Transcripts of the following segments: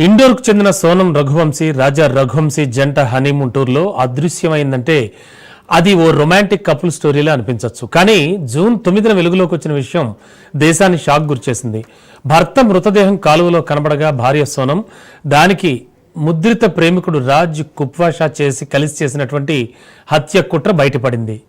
ఇండోర్కు చెందిన సోనం రఘువంశీ రాజా రఘువంశీ జంట హనీమూన్ టూర్లో అదృశ్యమైందంటే అది ఓ రొమాంటిక్ కపుల్ స్టోరీలా అనిపించవచ్చు. కానీ జూన్ 9న వెలుగులోకి వచ్చిన విషయం దేశాన్ని షాక్ గురిచేసింది. భర్త మృతదేహం కాలువలో కనబడగా భార్య సోనం దానికి ముద్రిత ప్రేమికుడు రాజ్ కుప్వాషా కలిసి చేసినటువంటి హత్య కుట్ర బయటపడింది.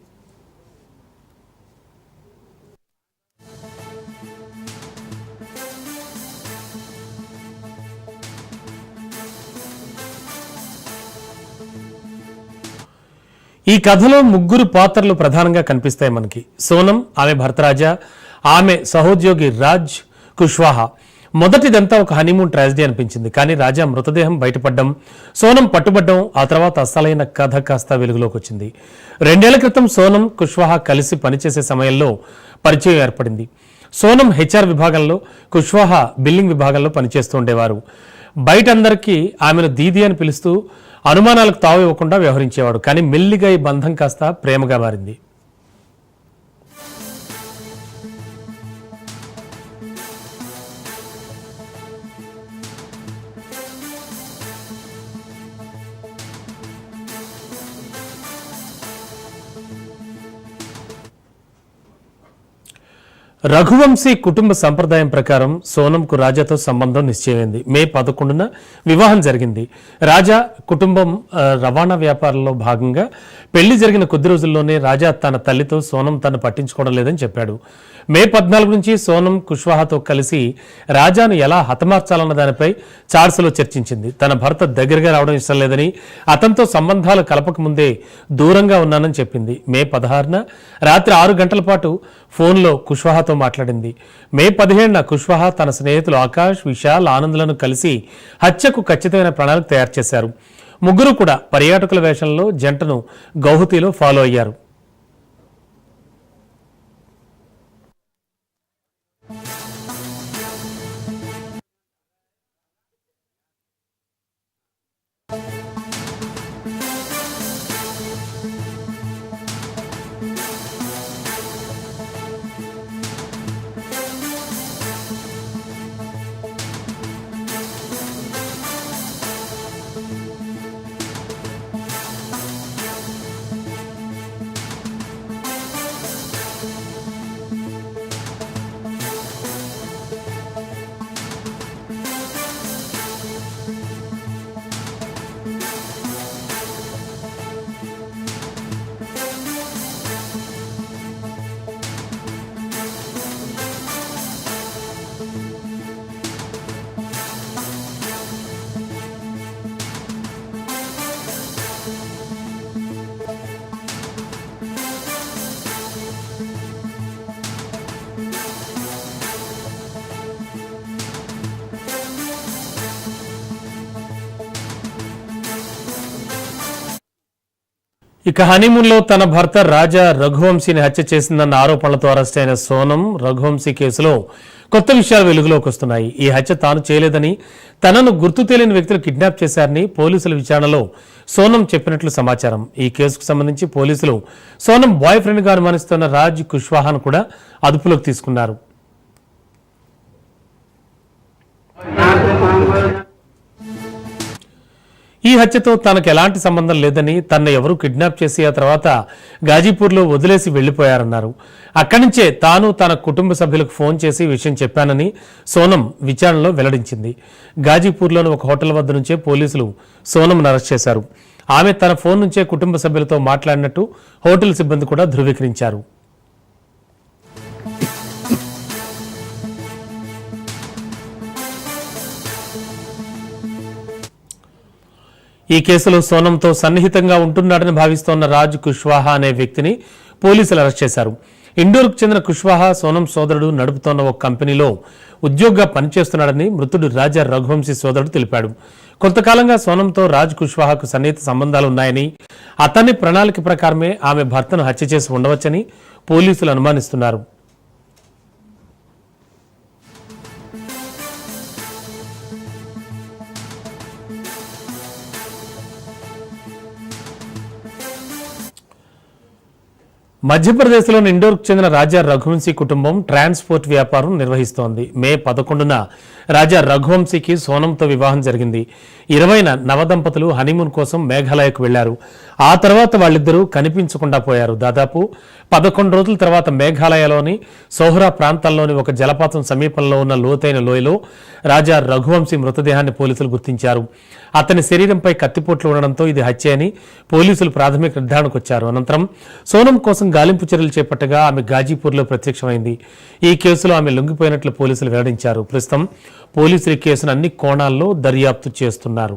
ఈ కథలో ముగ్గురు పాత్రలు ప్రధానంగా కనిపిస్తాయి మనకి. సోనం, ఆమె భర్త రాజా, ఆమె సహోద్యోగి రాజ్ కుష్వాహా. మొదటిదంతా ఒక హనీమూన్ ట్రాజడీ అనిపించింది. కానీ రాజా మృతదేహం బయటపడడం, సోనం పట్టుబడ్డం, ఆ తర్వాత అసలైన కథ కాస్త వెలుగులోకి వచ్చింది. 2 ఏళ్ల క్రితం సోనం, కుష్వాహా కలిసి పనిచేసే సమయంలో పరిచయం ఏర్పడింది. సోనం హెచ్ఆర్ విభాగంలో, కుష్వాహా బిల్లింగ్ విభాగంలో పనిచేస్తూ ఉండేవారు. బయట అందరికీ ఆమెను దీది అని పిలుస్తూ అనుమానాలకు తావు ఇవ్వకుండా వ్యవహరించేవాడు. కానీ మెల్లిగా ఈ బంధం కాస్త ప్రేమగా మారింది. రఘువంశీ కుటుంబ సంప్రదాయం ప్రకారం సోనంకు రాజాతో సంబంధం నిశ్చయమైంది. మే 11న వివాహం జరిగింది. రాజా కుటుంబం రవాణా వ్యాపారంలో భాగంగా పెళ్లి జరిగిన కొద్ది రోజుల్లోనే రాజా తన తల్లితో సోనం తను పట్టించుకోవడం లేదని చెప్పాడు. మే 14 నుంచి సోనం కుష్వాహాతో కలిసి రాజాను ఎలా హతమార్చాలన్న దానిపై చార్సులో చర్చించింది. తన భర్త దగ్గరగా రావడం ఇష్టం లేదని, అతనితో సంబంధాలు కలపక ముందే దూరంగా ఉన్నానని చెప్పింది. మే 16న రాత్రి 6 గంటల పాటు ఫోన్లో కుష్వాహాతో మాట్లాడింది. మే 17న కుష్వాహా తన స్నేహితులు ఆకాష్, విశాల్, ఆనంద్లను కలిసి హత్యకు ఖచ్చితమైన ప్రణాళిక తయారు చేశారు. ముగ్గురు కూడా పర్యాటకుల వేషంలో జంటను గౌహతిలో ఫాలో అయ్యారు. ఇక హనీమూన్లో తన భర్త రాజా రఘువంశీని హత్య చేసిందన్న ఆరోపణలతో అరెస్ట్ అయిన సోనం రఘువంశీ కేసులో కొత్త విషయాలు వెలుగులోకి వస్తున్నాయి. ఈ హత్య తాను చేయలేదని, తనను గుర్తు తెలియని వ్యక్తులు కిడ్నాప్ చేశారని పోలీసుల విచారణలో సోనం చెప్పినట్లు సమాచారం. ఈ కేసుకు సంబంధించి పోలీసులు సోనం బాయ్ ఫ్రెండ్గా అనుమానిస్తున్న రాజ్ కుష్వాహాను కూడా అదుపులోకి తీసుకున్నారు. ఈ హత్యతో తనకు ఎలాంటి సంబంధం లేదని, తన ఎవరూ కిడ్నాప్ చేసి ఆ తర్వాత గాజీపూర్లో వదిలేసి వెళ్లిపోయారన్నారు. అక్కడి నుంచే తాను తన కుటుంబ సభ్యులకు ఫోన్ చేసి విషయం చెప్పానని సోనం విచారణలో వెల్లడించింది. గాజీపూర్లోని ఒక హోటల్ వద్ద నుంచే పోలీసులు సోనంను అరెస్ట్ చేశారు. ఆమె తన ఫోన్ నుంచే కుటుంబ సభ్యులతో మాట్లాడినట్టు హోటల్ సిబ్బంది కూడా ధృవీకరించారు. ఈ కేసులో సోనంతో సన్నిహితంగా ఉంటున్నాడని భావిస్తోన్న రాజ్ కుష్వాహా అనే వ్యక్తిని పోలీసులు అరెస్ట్ చేశారు. ఇండోర్కు చెందిన కుష్వాహా సోనం సోదరుడు నడుపుతోన్న ఒక కంపెనీలో ఉద్యోగిగా పనిచేస్తున్నాడని మృతుడు రాజా రఘువంశీ సోదరుడు తెలిపాడు. కొంతకాలంగా సోనంతో రాజ్ కుష్వాహాకు సన్నిహిత సంబంధాలు ఉన్నాయని, అతని ప్రణాళిక ప్రకారమే ఆమె భర్తను హత్య చేసి ఉండవచ్చని పోలీసులు అనుమానిస్తున్నారు. మధ్యప్రదేశ్లోని ఇండోర్కు చెందిన రాజా రఘువంశీ కుటుంబం ట్రాన్స్పోర్ట్ వ్యాపారం నిర్వహిస్తోంది. మే 11న రాజా రఘువంశీకి సోనంతో వివాహం జరిగింది. 20న నవదంపతులు హనీమూన్ కోసం మేఘాలయకు వెళ్లారు. ఆ తర్వాత వాళ్ళిద్దరూ కనిపించకుండా పోయారు. దాదాపు 11 రోజుల తర్వాత మేఘాలయలోని సోహ్రా ప్రాంతంలోని ఒక జలపాతం సమీపంలో ఉన్న లోతైన లోయలో రాజా రఘువంశీ మృతదేహాన్ని పోలీసులు గుర్తించారు. అతని శరీరంపై కత్తిపోట్లు ఉండడంతో ఇది హత్య అని పోలీసులు ప్రాథమిక నిర్ధారణకు వచ్చారు. అనంతరం సోనం కోసం గాలింపు చర్యలు చేపట్టగా ఆమె గాజీపూర్లో ప్రత్యక్షమైంది. ఈ కేసులో ఆమె లొంగిపోయినట్లు పోలీసులు వెల్లడించారు. ప్రస్తుతం పోలీసులు ఈ కేసును అన్ని కోణాల్లో దర్యాప్తు చేస్తున్నారు.